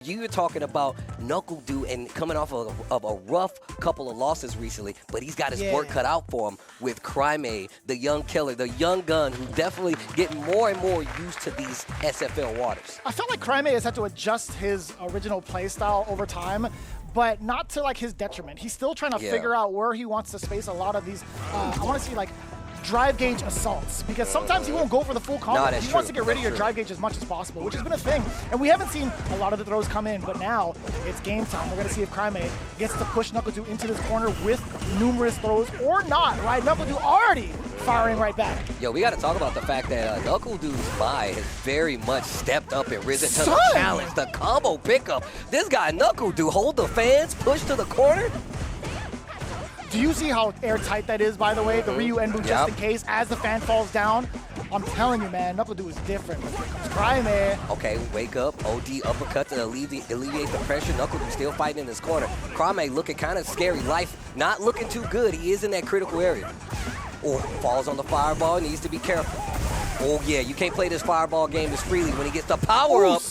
You were talking about NuckleDu and coming off of a rough couple of losses recently, but he's got his work cut out for him with Craime, the young killer, the young gun, who's definitely getting more and more used to these SFL waters. I feel like Craime has had to adjust his original playstyle over time, but not to like his detriment. He's still trying to figure out where he wants to space a lot of these. I want to see like drive gauge assaults, because sometimes he won't go for the full combo. He wants to get rid of your drive gauge as much as possible, which has been a thing. And we haven't seen a lot of the throws come in, but now it's game time. We're going to see if Craime gets to push NuckleDu into this corner with numerous throws or not, right? NuckleDu already firing right back. Yo, we got to talk about the fact that NuckleDu's buy has very much stepped up and risen to the challenge. The combo pickup. This guy, NuckleDu, hold the fans, push to the corner. Do you see how airtight that is, by the way? The Ryu Enbu just in case, as the fan falls down. I'm telling you, man, NuckleDu is different. Here comes Craime. Okay, wake up. OD uppercut to alleviate the pressure. NuckleDu still fighting in this corner. Craime looking kind of scary. Life not looking too good. He is in that critical area. Oh, falls on the fireball. Needs to be careful. Oh, yeah, you can't play this fireball game as freely when he gets the power up.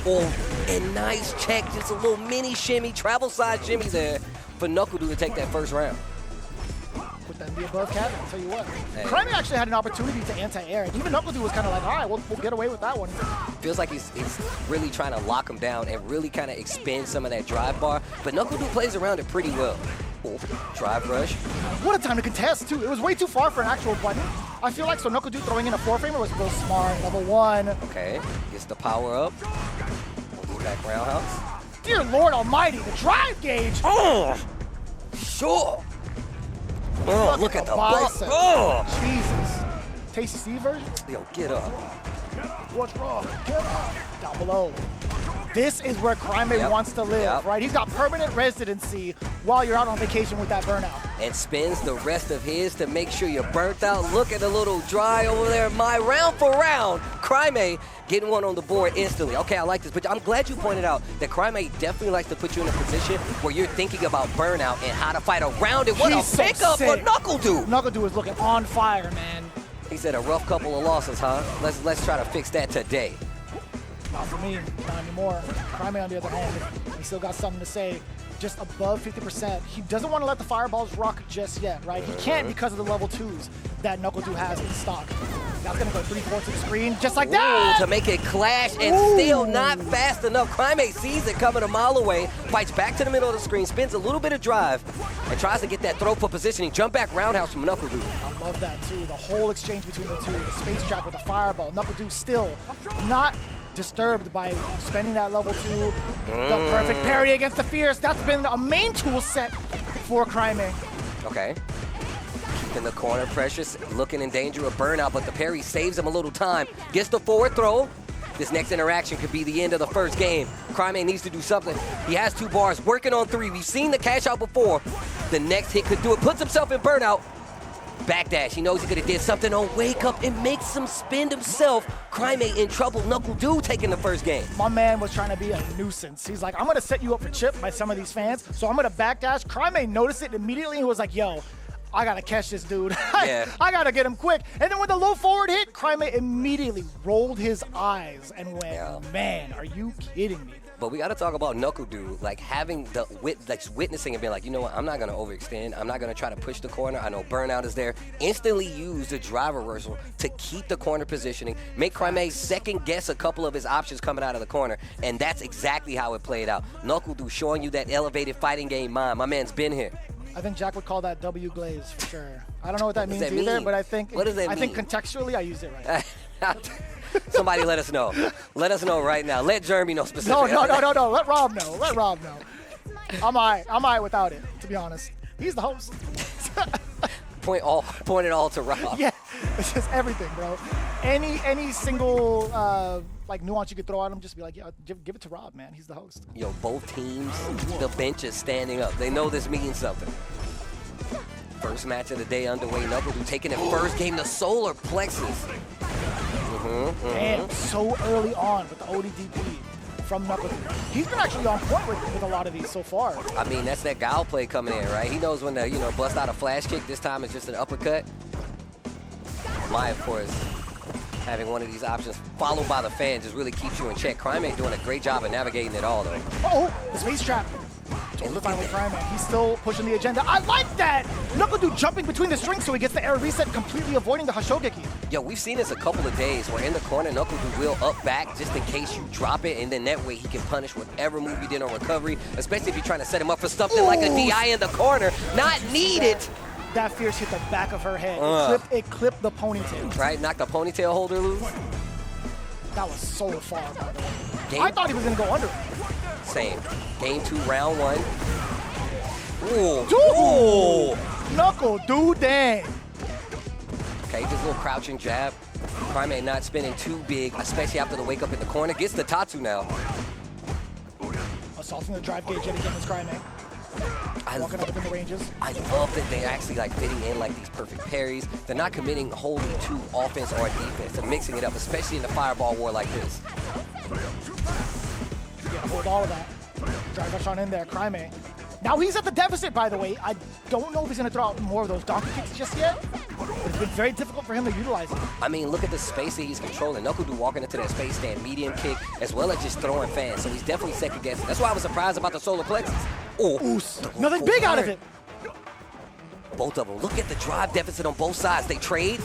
Oh, and nice check. Just a little mini shimmy, travel side shimmy there for NuckleDu to take that first round. Put that in the above cabinet, I'll tell you what. Craime actually had an opportunity to anti-air, and even NuckleDu was kind of like, all right, we'll get away with that one. Feels like he's really trying to lock him down and really kind of expand some of that drive bar, but NuckleDu plays around it pretty well. Oh, drive rush. What a time to contest, too. It was way too far for an actual button. I feel like so NuckleDu throwing in a 4-framer was real smart. Level 1. Okay, gets the power up. Back roundhouse. Dear Lord Almighty, the drive gauge. Oh, sure. Oh, look at the bicep. Oh, Jesus. Tasty Steve version? Yo, get up. What's wrong? Get up. Down below. This is where Craime wants to live, right? He's got permanent residency while you're out on vacation with that burnout. And spends the rest of his to make sure you're burnt out. Look at the little dry over there. My round for round. Craime getting one on the board instantly. Okay, I like this, but I'm glad you pointed out that Craime definitely likes to put you in a position where you're thinking about burnout and how to fight around it. What a pickup for NuckleDu. NuckleDu is looking on fire, man. He said a rough couple of losses, huh? Let's try to fix that today. Not for me, not anymore. Craime, on the other hand, he still got something to say. Just above 50%. He doesn't want to let the fireballs rock just yet, right? He can't because of the level 2s that NuckleDu has in stock. That's going to go 3-4 to the screen, just like that! To make it clash, and still not fast enough. Craime sees it coming a mile away, fights back to the middle of the screen, spins a little bit of drive, and tries to get that throw for positioning. Jump back roundhouse from NuckleDu. I love that, too. The whole exchange between the two. The space trap with the fireball. NuckleDu still not disturbed by spending that level 2. The perfect parry against the Fierce. That's been a main tool set for Craime. Okay. Keeping the corner precious, looking in danger of burnout, but the parry saves him a little time. Gets the forward throw. This next interaction could be the end of the first game. Craime needs to do something. He has 2 bars, working on 3. We've seen the cash out before. The next hit could do it. Puts himself in burnout. Backdash, he knows he could have did something on wake up and makes him spin himself. Craime in trouble. NuckleDu taking the first game. My man was trying to be a nuisance. He's like, I'm going to set you up for chip by some of these fans, so I'm going to backdash. Craime noticed it immediately and was like, yo, I got to catch this dude. I got to get him quick. And then when the low forward hit, Craime immediately rolled his eyes and went, man, are you kidding me? But we got to talk about NuckleDu, like having the witnessing and being like, you know what, I'm not going to overextend. I'm not going to try to push the corner. I know burnout is there. Instantly use the drive reversal to keep the corner positioning, make Craime second guess a couple of his options coming out of the corner. And that's exactly how it played out. NuckleDu showing you that elevated fighting game mind. My man's been here. I think Jack would call that W glaze for sure. I don't know what that means either, but I think I think contextually I used it right. Somebody let us know. Let us know right now. Let Jeremy know specifically. No. Let Rob know. Let Rob know. I'm all right without it, to be honest. He's the host. Point it all to Rob. Yeah, it's just everything, bro. Any single like nuance you could throw at him, just be like, yeah, give it to Rob, man. He's the host. Yo, both teams, the bench is standing up. They know this means something. First match of the day underway. NuckleDu taking it first game, the solar plexus. Damn, so early on with the ODDP from NuckleDu. He's been actually on point with a lot of these so far. I mean, that's that Gal play coming in, right? He knows when to, bust out a flash kick. This time it's just an uppercut. My, of course, Having one of these options followed by the fan just really keeps you in check. Craime doing a great job of navigating it all, though. Oh, the space trap. And look Fine at with that. Craime. He's still pushing the agenda. I like that! NuckleDu jumping between the strings so he gets the air reset, completely avoiding the Hashogeki. Yo, we've seen this a couple of days where in the corner, NuckleDu will up back just in case you drop it, and then that way he can punish whatever move you did on recovery, especially if you're trying to set him up for something like a DI in the corner. Not needed. That fierce hit the back of her head. It clipped the ponytail. Right, knocked the ponytail holder loose. That was so far, by the way. Game- I thought he was going to go under. Same. Game 2, round 1. Ooh. Dude! NuckleDu dang. Okay, just a little crouching jab. Craime not spinning too big, especially after the wake up in the corner. Gets the Tatsu now. Assaulting the drive gauge yet again is Craime. Walking up in the ranges. I love that they're actually like fitting in like these perfect parries. They're not committing wholly to offense or defense. They're mixing it up, especially in the fireball war like this. Yeah, hold all of that. Drive rush on in there, Craime. Now he's at the deficit, by the way. I don't know if he's going to throw out more of those donkey kicks just yet. But it's been very difficult for him to utilize it. I mean, look at the space that he's controlling. NuckleDu walking into that space stand, medium kick, as well as just throwing fans. So he's definitely second guessing. That's why I was surprised about the solar plexus. Oh, Nothing big out of it. Both of them. Look at the drive deficit on both sides. They trade.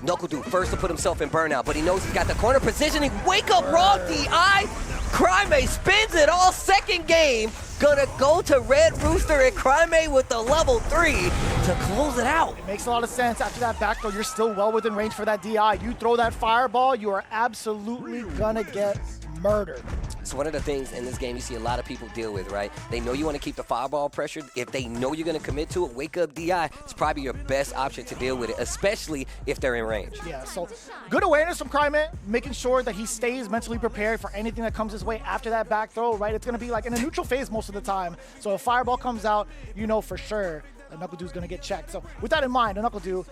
NuckleDu first to put himself in burnout, but he knows he's got the corner positioning. Wake up, raw DI. Craime spins it all second game. Gonna go to Red Rooster and Craime with the level 3 to close it out. It makes a lot of sense. After that back throw, you're still well within range for that DI. You throw that fireball, you are absolutely gonna get murdered. It's one of the things in this game you see a lot of people deal with, right? They know you want to keep the fireball pressured. If they know you're going to commit to it, wake up DI. It's probably your best option to deal with it, especially if they're in range. Yeah, so good awareness from Craime, making sure that he stays mentally prepared for anything that comes his way after that back throw, right? It's going to be like in a neutral phase most of the time. So if fireball comes out, you know for sure that NuckleDu's going to get checked. So with that in mind, NuckleDu,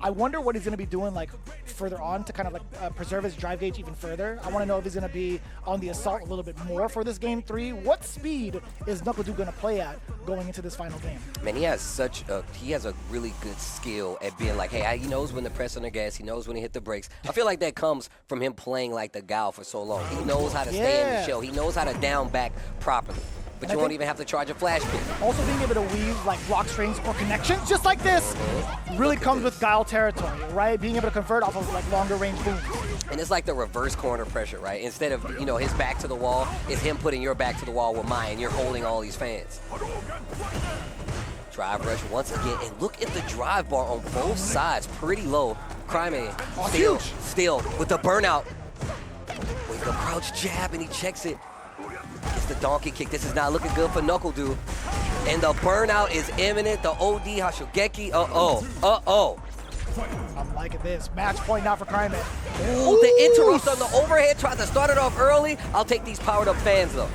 I wonder what he's going to be doing like further on to kind of like preserve his drive gauge even further. I want to know if he's going to be on the assault a little bit more for this game 3. What speed is NuckleDu going to play at going into this final game? Man, he has a really good skill at being like, hey, he knows when to press on the gas. He knows when to hit the brakes. I feel like that comes from him playing like the Gao for so long. He knows how to stay in the shell. He knows how to down back properly. But you won't even have to charge a flash pin. Also being able to weave like block strings or connections just like this really comes with Guile territory, right? Being able to convert off of like longer range booms. And it's like the reverse corner pressure, right? Instead of, you know, his back to the wall, it's him putting your back to the wall with mine. You're holding all these fans. Drive rush once again. And look at the drive bar on both sides. Pretty low. Craime still with the burnout. Wake up crouch jab and he checks it. It's the donkey kick. This is not looking good for NuckleDu. And the burnout is imminent. The OD Hashogeki. I'm liking this. Match point now for Craime. Ooh, the interrupt on the overhead. Tried to start it off early. I'll take these powered up fans though.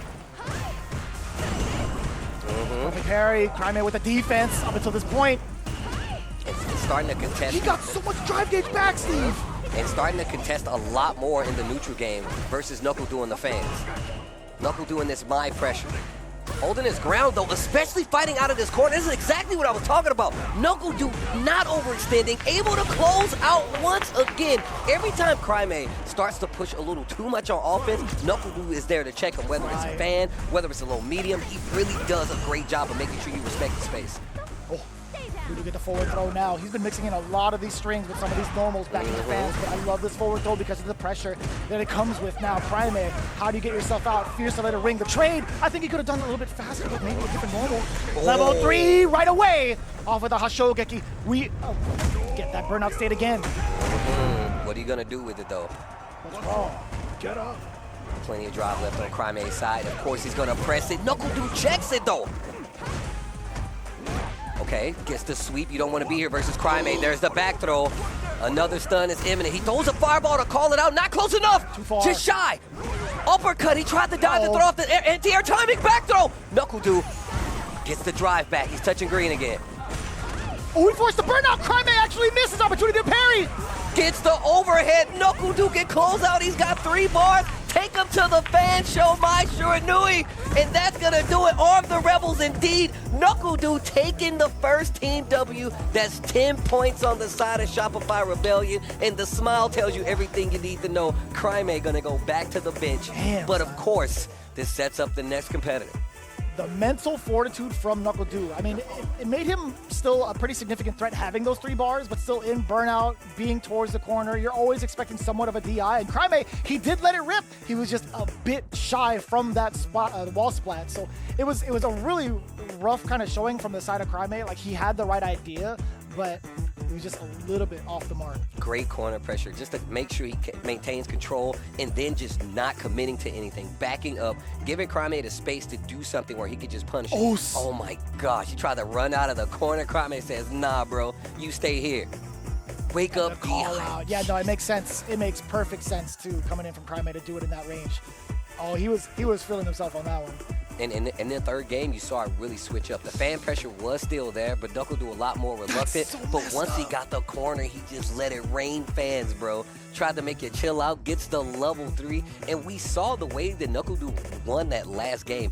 Perfect parry. Craime with the defense up until this point. It's starting to contest. He got so much drive gauge back, Steve. And starting to contest a lot more in the neutral game versus NuckleDu and the fans. NuckleDu in this my pressure. Holding his ground though, especially fighting out of this corner. This is exactly what I was talking about. NuckleDu not overextending, able to close out once again. Every time Craime starts to push a little too much on offense, NuckleDu is there to check him, whether it's a fan, whether it's a low medium. He really does a great job of making sure you respect the space. We get the forward throw now. He's been mixing in a lot of these strings with some of these normals back in the fans, but I love this forward throw because of the pressure that it comes with now. Craime, how do you get yourself out? Fierce to let it ring. The trade, I think he could have done it a little bit faster with maybe a different normal. Level 3 right away off of the Hashogeki. We get that burnout state again. What are you going to do with it though? What's wrong? Get up. Plenty of drive left on Craime's side. Of course he's going to press it. NuckleDu checks it though. Okay, gets the sweep. You don't want to be here versus Craime. There's the back throw. Another stun is imminent. He throws a fireball to call it out. Not close enough. Too far. Just shy. Uppercut. He tried to dive to throw off the anti-air timing back throw. NuckleDu gets the drive back. He's touching green again. Oh, he forced the burnout. Craime actually misses opportunity to parry. Gets the overhead. NuckleDu can close out. He's got 3 bars. take him to the fan show, my Nui, and that's gonna do it. Arm the Rebels indeed. NuckleDu taking the first team W. That's 10 points on the side of Shopify Rebellion, and the smile tells you everything you need to know. Craime gonna go back to the bench, but of course, this sets up the next competitor. The mental fortitude from NuckleDu. I mean, it made him still a pretty significant threat having those 3 bars, but still in burnout, being towards the corner. You're always expecting somewhat of a DI. And Craime, he did let it rip. He was just a bit shy from that spot, wall splat. So it was a really rough kind of showing from the side of Craime. Like, he had the right idea, but he was just a little bit off the mark. Great corner pressure, just to make sure he maintains control and then just not committing to anything, backing up, giving Craime the space to do something where he could just punish. Oh my gosh, he tried to run out of the corner. Craime says, nah, bro, you stay here. Wake up, call out. Yeah, no, it makes sense. It makes perfect sense, too, coming in from Craime to do it in that range. Oh, he was feeling himself on that one. And in the third game, you saw it really switch up. The fan pressure was still there, but NuckleDu a lot more reluctant. But once he got the corner, he just let it rain fans, bro. Tried to make you chill out, gets the level 3. And we saw the way that NuckleDu won that last game.